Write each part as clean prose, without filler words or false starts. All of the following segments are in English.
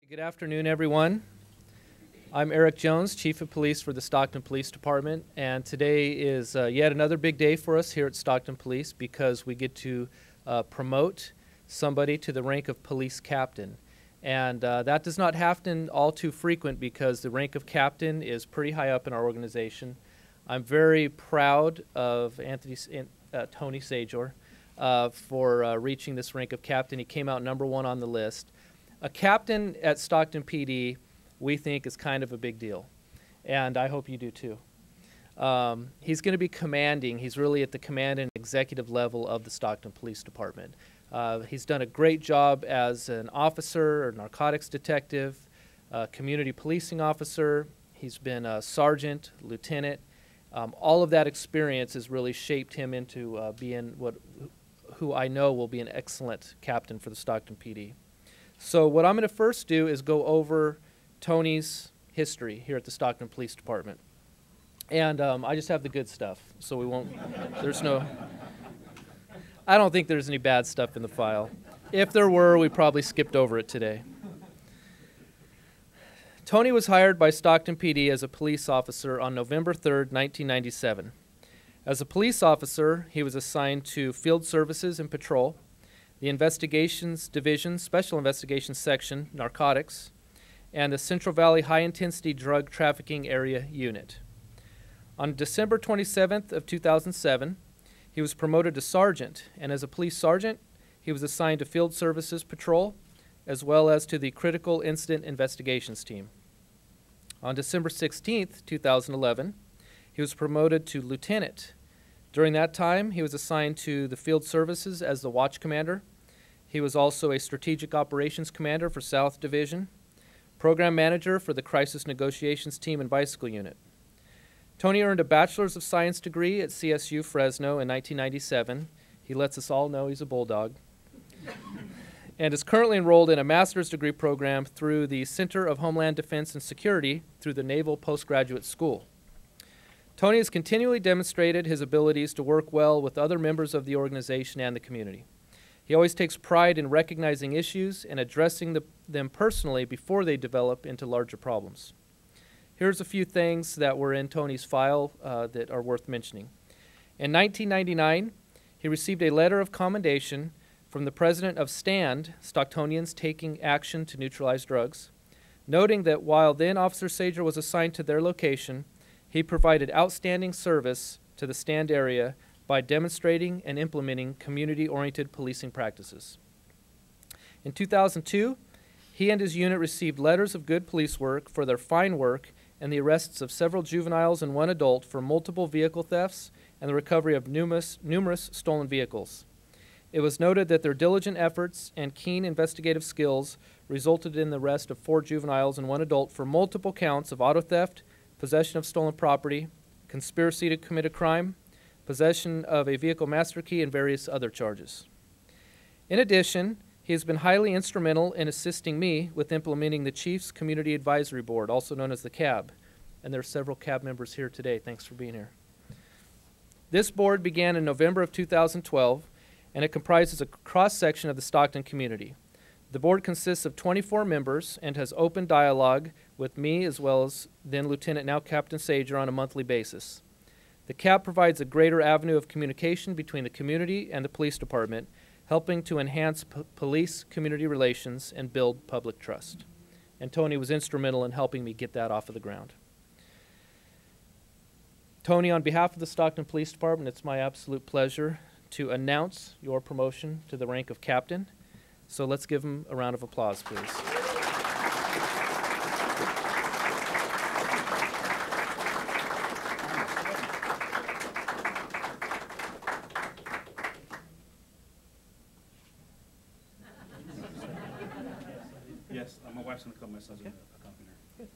Good afternoon, everyone. I'm Eric Jones, Chief of Police for the Stockton Police Department, and today is yet another big day for us here at Stockton Police because we get to promote somebody to the rank of police captain. And that does not happen all too frequent because the rank of captain is pretty high up in our organization. I'm very proud of Tony Sajor for reaching this rank of captain. He came out #1 on the list. A captain at Stockton PD, we think, is kind of a big deal, and I hope you do too. He's going to be commanding. He's really at the command and executive level of the Stockton Police Department. He's done a great job as an officer or narcotics detective, community policing officer. He's been a sergeant, lieutenant. All of that experience has really shaped him into being who I know will be an excellent captain for the Stockton PD. So what I'm going to first do is go over Tony's history here at the Stockton Police Department. And I just have the good stuff, so we won't, I don't think there's any bad stuff in the file. If there were, we probably skipped over it today. Tony was hired by Stockton PD as a police officer on November 3rd, 1997. As a police officer, he was assigned to Field Services and Patrol, the Investigations Division, Special Investigations Section, Narcotics, and the Central Valley High Intensity Drug Trafficking Area Unit. On December 27th of 2007, he was promoted to sergeant, and as a police sergeant, he was assigned to Field Services Patrol, as well as to the Critical Incident Investigations Team. On December 16th, 2011, he was promoted to lieutenant. During that time, he was assigned to the Field Services as the watch commander. He was also a strategic operations commander for South Division, program manager for the Crisis Negotiations Team and Bicycle Unit. Tony earned a Bachelor's of Science degree at CSU Fresno in 1997. He lets us all know he's a bulldog. And is currently enrolled in a master's degree program through the Center of Homeland Defense and Security through the Naval Postgraduate School. Tony has continually demonstrated his abilities to work well with other members of the organization and the community. He always takes pride in recognizing issues and addressing them personally before they develop into larger problems. Here's a few things that were in Tony's file that are worth mentioning. In 1999, he received a letter of commendation from the president of STAND, Stocktonians Taking Action to Neutralize Drugs, noting that while then Officer Sajor was assigned to their location, he provided outstanding service to the STAND area by demonstrating and implementing community-oriented policing practices. In 2002, he and his unit received letters of good police work for their fine work and the arrests of several juveniles and one adult for multiple vehicle thefts and the recovery of numerous stolen vehicles. It was noted that their diligent efforts and keen investigative skills resulted in the arrest of 4 juveniles and one adult for multiple counts of auto theft, possession of stolen property, conspiracy to commit a crime, possession of a vehicle master key, and various other charges. In addition, he has been highly instrumental in assisting me with implementing the Chiefs Community Advisory Board, also known as the CAB. And there are several CAB members here today. Thanks for being here. This board began in November of 2012, and it comprises a cross-section of the Stockton community. The board consists of 24 members and has open dialogue with me as well as then Lieutenant, now Captain Sajor, on a monthly basis. The CAB provides a greater avenue of communication between the community and the police department, helping to enhance police-community relations and build public trust. And Tony was instrumental in helping me get that off of the ground. Tony, on behalf of the Stockton Police Department, it's my absolute pleasure to announce your promotion to the rank of captain. So let's give him a round of applause, please. Yes, my wife's going to come. My son's going to accompany her. Good.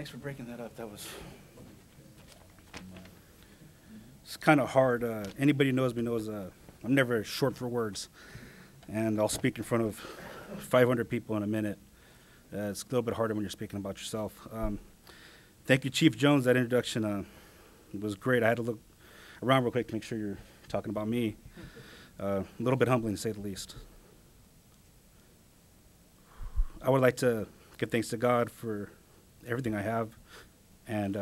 Thanks for breaking that up. It's kind of hard. Anybody who knows me knows I'm never short for words, and I'll speak in front of 500 people in a minute. It's a little bit harder when you're speaking about yourself. Thank you, Chief Jones. That introduction was great. I had to look around real quick to make sure you're talking about me. A little bit humbling, to say the least. I would like to give thanks to God for everything I have, and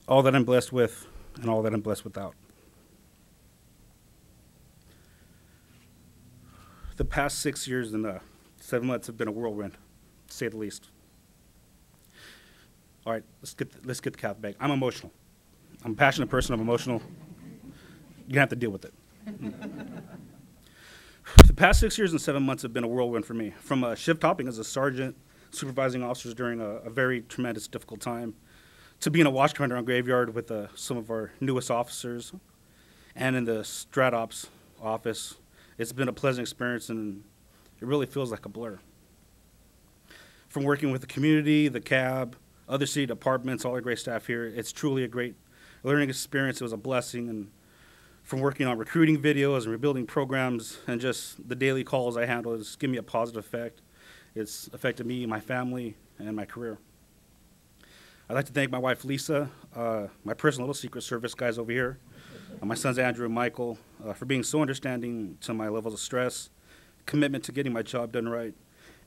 all that I'm blessed with and all that I'm blessed without. The past 6 years and 7 months have been a whirlwind, to say the least. All right, let's get the cat back. I'm emotional. I'm a passionate person. I'm emotional. You're gonna have to deal with it. The past 6 years and 7 months have been a whirlwind for me. From shift hopping as a sergeant, supervising officers during a very tremendous, difficult time, to being a watch commander on graveyard with some of our newest officers, and in the strat ops office. It's been a pleasant experience, and it really feels like a blur. From working with the community, the cab, other city departments, all our great staff here, it's truly a great learning experience. It was a blessing. And from working on recruiting videos and rebuilding programs and just the daily calls I handle, it's given me a positive effect. It's affected me, my family, and my career. I'd like to thank my wife, Lisa, my personal little Secret Service guys over here, my sons, Andrew and Michael, for being so understanding to my levels of stress, commitment to getting my job done right,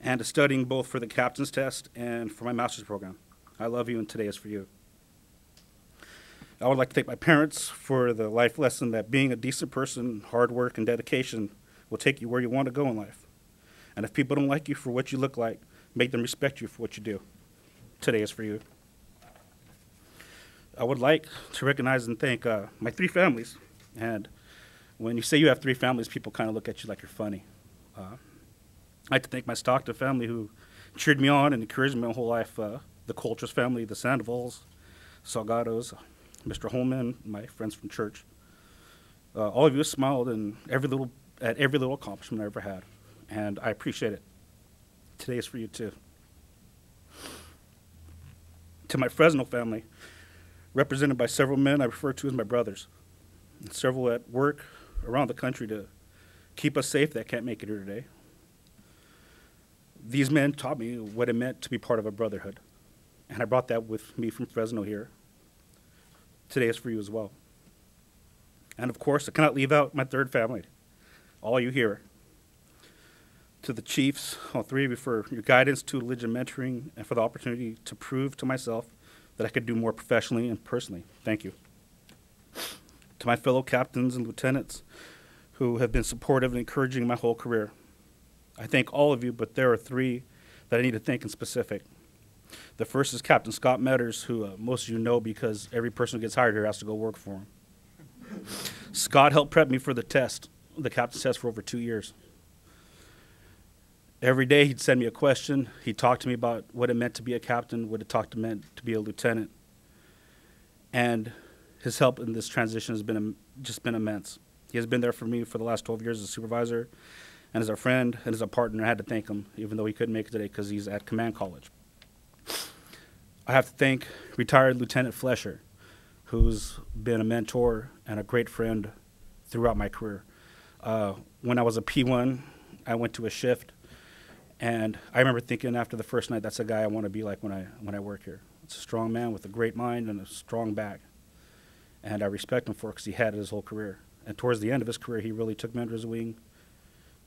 and to studying both for the captain's test and for my master's program. I love you, and today is for you. I would like to thank my parents for the life lesson that being a decent person, hard work, and dedication will take you where you want to go in life. And if people don't like you for what you look like, make them respect you for what you do. Today is for you. I would like to recognize and thank my 3 families. And when you say you have 3 families, people kind of look at you like you're funny. I'd like to thank my Stockton family who cheered me on and encouraged me my whole life. The Coltrus family, the Sandoval's, Salgados, Mr. Holman, my friends from church. All of you smiled at every little accomplishment I ever had, and I appreciate it. Today is for you too. To my Fresno family, represented by several men I refer to as my brothers, and several at work around the country to keep us safe that can't make it here today. These men taught me what it meant to be part of a brotherhood, and I brought that with me from Fresno here. Today is for you as well. And of course, I cannot leave out my 3rd family, all you here. To the chiefs, all 3 of you, for your guidance, tutelage, and mentoring, and for the opportunity to prove to myself that I could do more professionally and personally. Thank you. To my fellow captains and lieutenants who have been supportive and encouraging my whole career, I thank all of you, but there are 3 that I need to thank in specific. The first is Captain Scott Metters, who most of you know because every person who gets hired here has to go work for him. Scott helped prep me for the captain's test, for over 2 years. Every day he'd send me a question. He'd talk to me about what it meant to be a captain, what it meant to be a lieutenant. And his help in this transition has just been immense. He has been there for me for the last 12 years as a supervisor, and as a friend and as a partner. I had to thank him, even though he couldn't make it today because he's at command college. I have to thank retired Lieutenant Flesher, who's been a mentor and a great friend throughout my career. When I was a P1, I went to a shift, and I remember thinking after the first night, that's a guy I want to be like when I work here. It's a strong man with a great mind and a strong back, and I respect him for it because he had it his whole career. And towards the end of his career, he really took me under his wing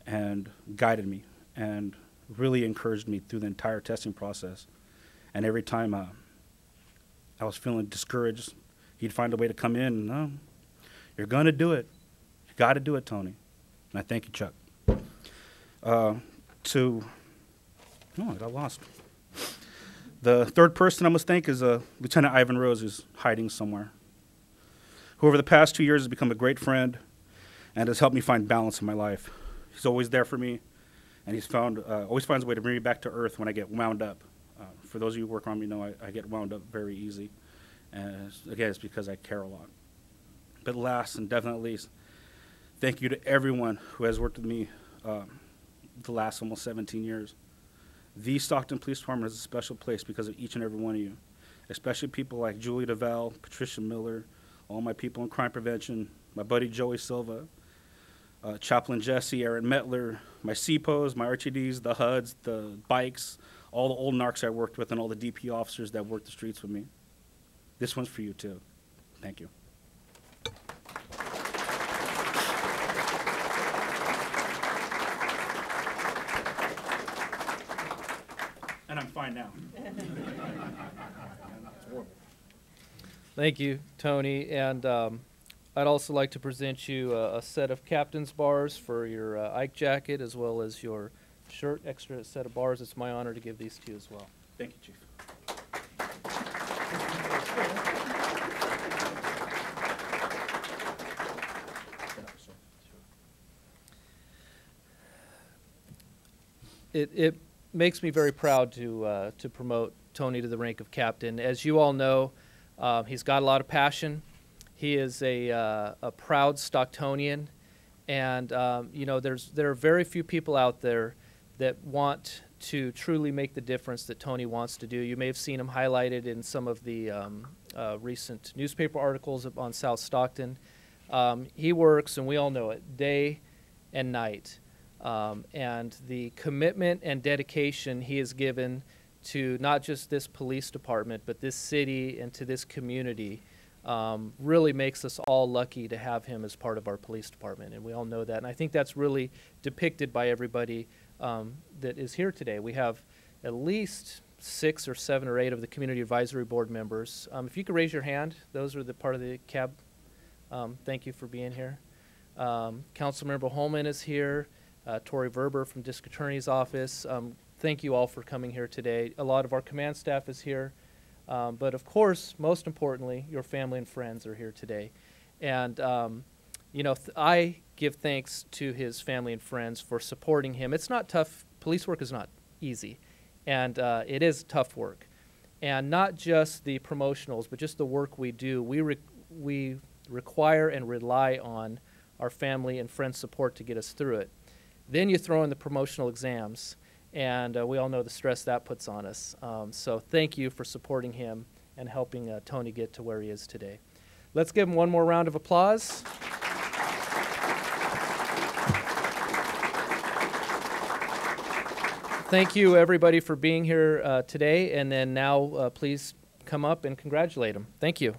and guided me and really encouraged me through the entire testing process. And every time I was feeling discouraged, he'd find a way to come in and, no, you're going to do it. You got to do it, Tony. And I thank you, Chuck. I got lost. The 3rd person I must thank is Lieutenant Ivan Rose, who's hiding somewhere, who over the past 2 years has become a great friend and has helped me find balance in my life. He's always there for me, and he's always finds a way to bring me back to earth when I get wound up. For those of you who work on me know I get wound up very easy. And again, it's because I care a lot. But last and definitely least, thank you to everyone who has worked with me the last almost 17 years. The Stockton Police Department is a special place because of each and every one of you, especially people like Julie DeVal, Patricia Miller, all my people in crime prevention, my buddy Joey Silva, Chaplain Jesse, Aaron Metler, my CPOs, my RTDs, the HUDs, the bikes, all the old narcs I worked with, and all the DP officers that worked the streets with me. This one's for you, too. Thank you. And I'm fine now. It's horrible. Thank you, Tony. And I'd also like to present you a set of captain's bars for your Ike jacket as well as your shirt, extra set of bars. It's my honor to give these to you as well. Thank you, Chief. It makes me very proud to promote Tony to the rank of captain. As you all know, he's got a lot of passion. He is a proud Stocktonian, and you know, there are very few people out there that want to truly make the difference that Tony wants to do. You may have seen him highlighted in some of the recent newspaper articles on South Stockton. He works, and we all know it, day and night. And the commitment and dedication he has given to not just this police department, but this city and to this community really makes us all lucky to have him as part of our police department, and we all know that. And I think that's really depicted by everybody that is here today. We have at least 6 or 7 or 8 of the Community Advisory Board members. If you could raise your hand, those are the part of the CAB. Thank you for being here. Councilmember Holman is here. Tori Verber from District Attorney's Office. Thank you all for coming here today. A lot of our command staff is here. But of course, most importantly, your family and friends are here today. And, you know, I give thanks to his family and friends for supporting him. It's not tough. Police work is not easy. And it is tough work. And not just the promotionals, but just the work we do. We require and rely on our family and friends' support to get us through it. Then you throw in the promotional exams, and we all know the stress that puts on us. So thank you for supporting him and helping Tony get to where he is today. Let's give him one more round of applause. Thank you, everybody, for being here today. And then now, please come up and congratulate him. Thank you.